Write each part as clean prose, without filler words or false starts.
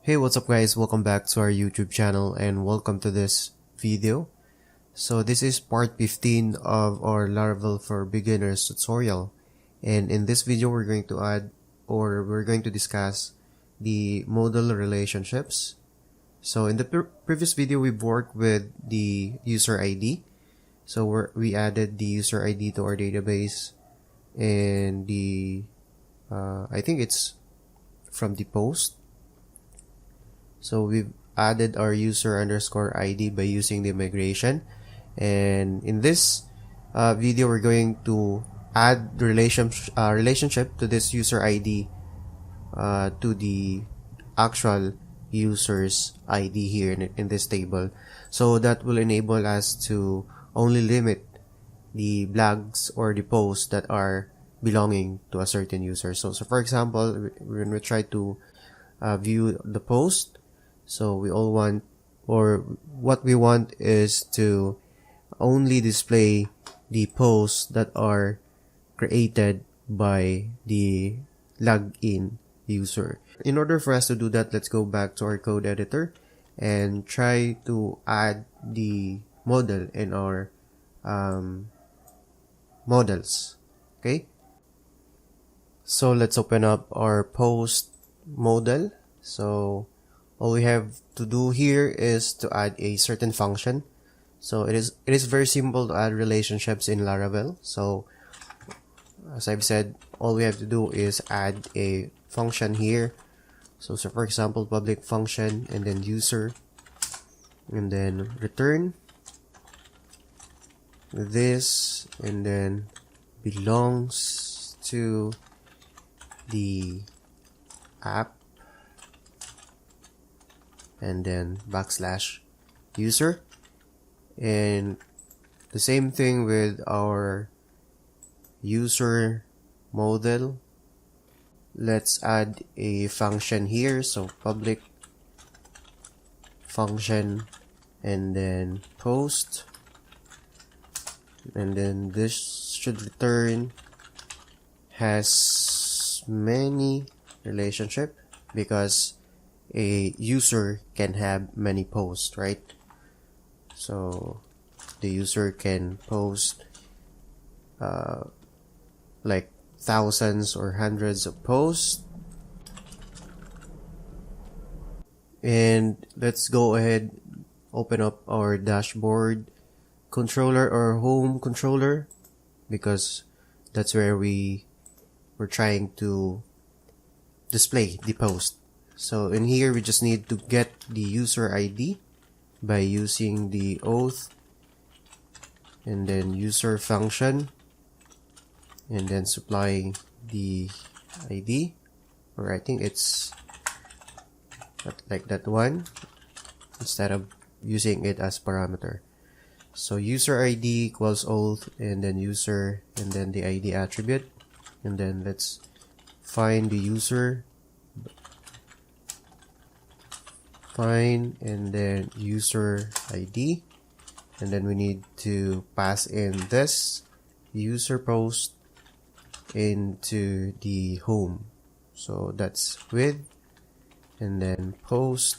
Hey, what's up guys, welcome back to our YouTube channel and welcome to this video. So this is part 15 of our Laravel for Beginners tutorial, and in this video we're going to discuss the modal relationships. So in the previous video we've worked with the user ID. So we added the user ID to our database, and I think it's from the post. So we've added our user underscore ID by using the migration, and in this video we're going to add the relationship to this user ID to the actual user's ID here in this table. So that will enable us to only limit the flags or the posts that are belonging to a certain user. So for example, when we try to view the post, so what we want is to only display the posts that are created by the login user. In order for us to do that, let's go back to our code editor and try to add the model in our models. Okay, so let's open up our post model. So all we have to do here is to add a certain function. So it is very simple to add relationships in Laravel. So as I've said, all we have to do is add a function here. So for example, public function and then user, and then return this, and then belongs to the app, and then backslash user. And the same thing with our user model. Let's add a function here. So public function and then post, and then this should return has many relationship, because a user can have many posts, right? So the user can post like thousands or hundreds of posts. And let's go ahead, open up our dashboard controller or home controller, because that's where we're trying to display the post. So in here we just need to get the user ID by using the auth, and then user function, and then supplying the ID, or I think it's like that one, instead of using it as parameter. So user ID equals auth, and then user, and then the ID attribute, and then let's find the user, and then user ID, and then we need to pass in this user post into the home. So that's with, and then post.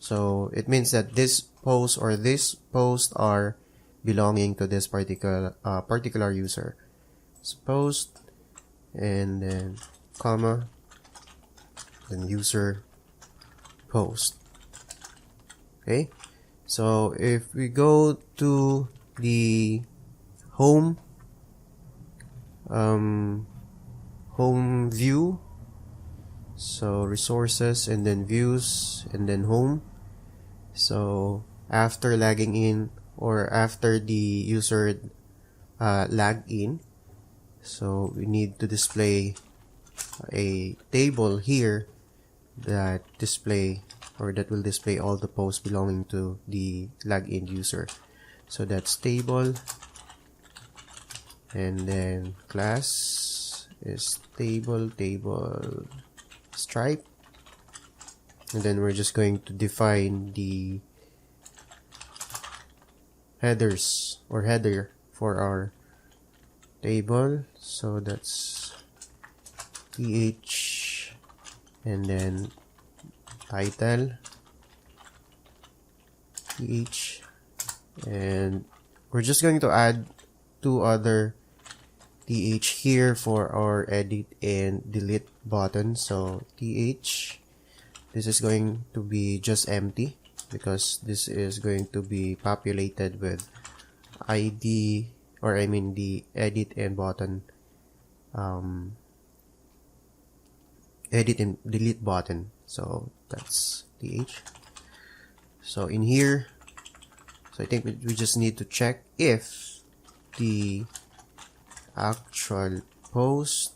So it means that this post or this post are belonging to this particular user. So post, and then comma, then user post. Okay, so if we go to the home view, so resources, and then views, and then home. So after logging in, or after the user log in, so we need to display a table here that will display all the posts belonging to the login user. So that's table, and then class is table stripe, and then we're just going to define the headers or header for our table. So that's th, and then title th, and we're just going to add two other th here for our edit and delete button. So th, this is going to be just empty because this is going to be populated with id, or I mean the edit and button, edit and delete button. So that's th. So in here, so I think we just need to check if the actual post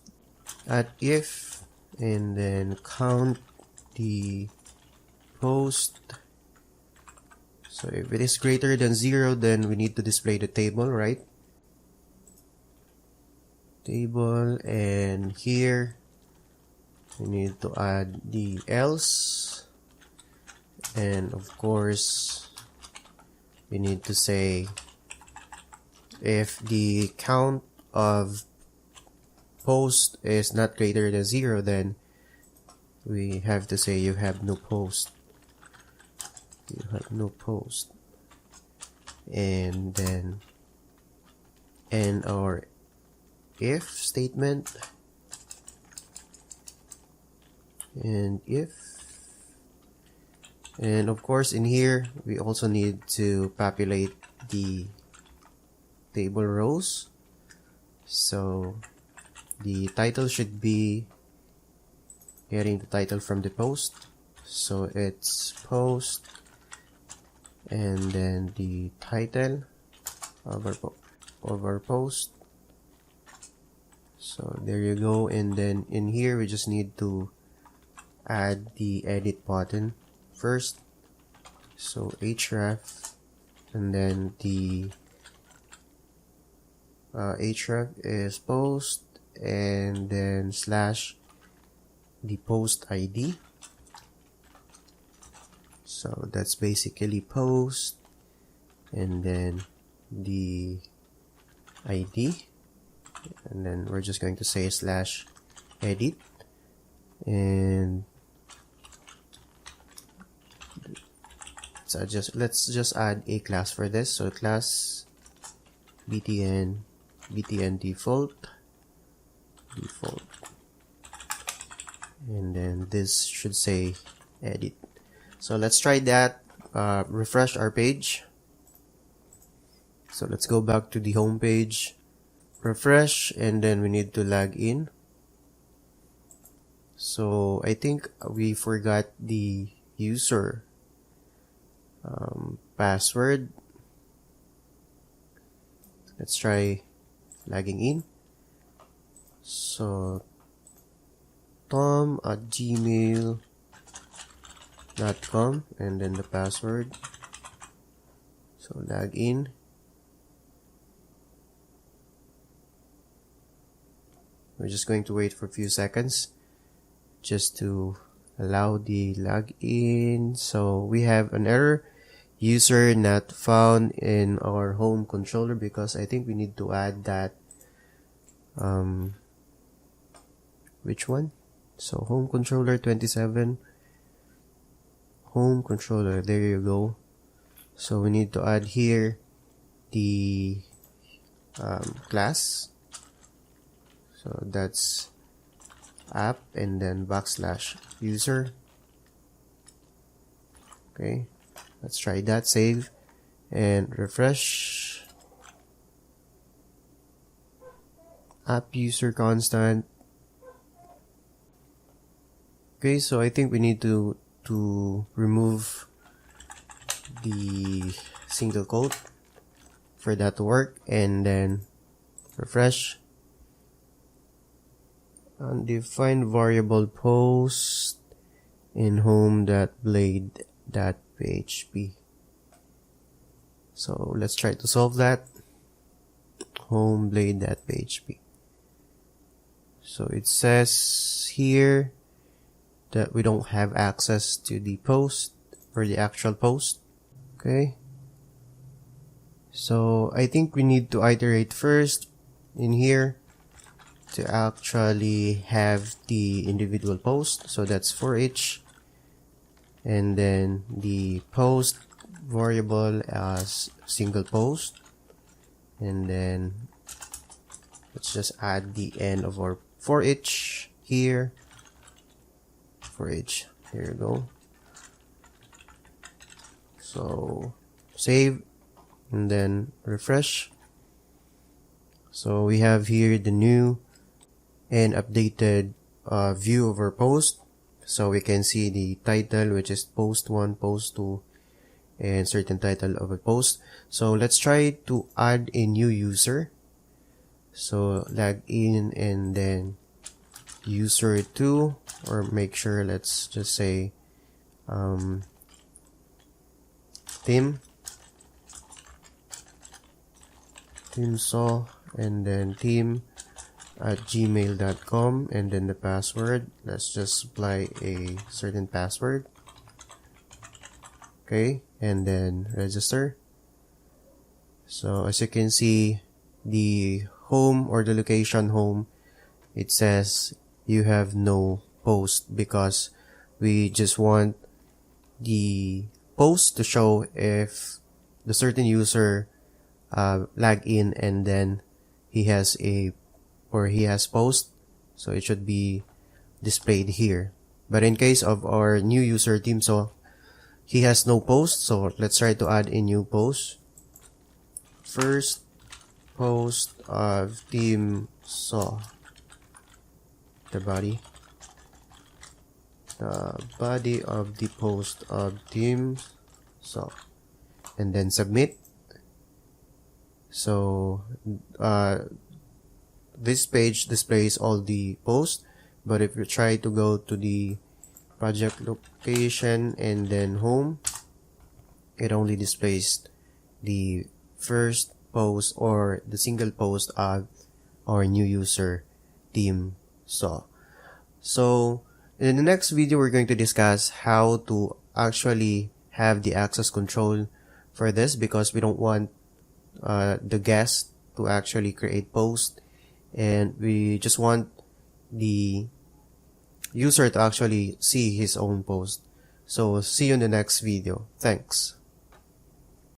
at if, and then count the post. So if it is greater than 0, then we need to display the table, right? Table, and here we need to add the else, and of course we need to say if the count of post is not greater than 0, then we have to say you have no post. You have no post. And then end our if statement, and if, and of course in here we also need to populate the table rows. So the title should be getting the title from the post, so it's post, and then the title of our post. So there you go. And then in here we just need to add the edit button first. So href, and then the href is post, and then slash the post ID. So that's basically post, and then the ID, and then we're just going to say slash edit, and so let's just add a class for this. So class btn default, and then this should say edit. So let's try that. Refresh our page. So let's go back to the home page, refresh, and then we need to log in. So I think we forgot the user password. Let's try logging in. So tom@gmail.com, and then the password. So log in. We're just going to wait for a few seconds just to allow the login. So we have an error, user not found in our home controller, because I think we need to add that which one? So home controller 27, home controller, there you go. So we need to add here the class. So that's app, and then \user. Okay, let's try that. Save and refresh. App user constant. Okay, so I think we need to remove the single quote for that to work, and then refresh. Undefined variable post in home.blade.php. So let's try to solve that. Home.blade.php. So it says here that we don't have access to the post, or the actual post. Okay, so I think we need to iterate first in here to actually have the individual post. So that's for each and then the post variable as single post, and then let's just add the end of our for each here. For each, here we go. So save and then refresh. So we have here the new and updated view of our post. So we can see the title, which is post 1, post 2, and certain title of a post. So let's try to add a new user. So log in and then user 2, or make sure, let's just say Tim saw, and then team@gmail.com, and then the password, let's just supply a certain password. Okay, and then register. So as you can see, the home or the location home, it says you have no post because we just want the post to show if the certain user log in and then he has post, so it should be displayed here. But in case of our new user team, so he has no post, so let's try to add a new post. First post of team saw, the body of the post of team saw, and then submit. So this page displays all the posts, but if you try to go to the project location and then home, it only displays the first post or the single post of our new user team saw. So in the next video, we're going to discuss how to actually have the access control for this, because we don't want the guest to actually create posts, and we just want the user to actually see his own post. So see you in the next video. Thanks.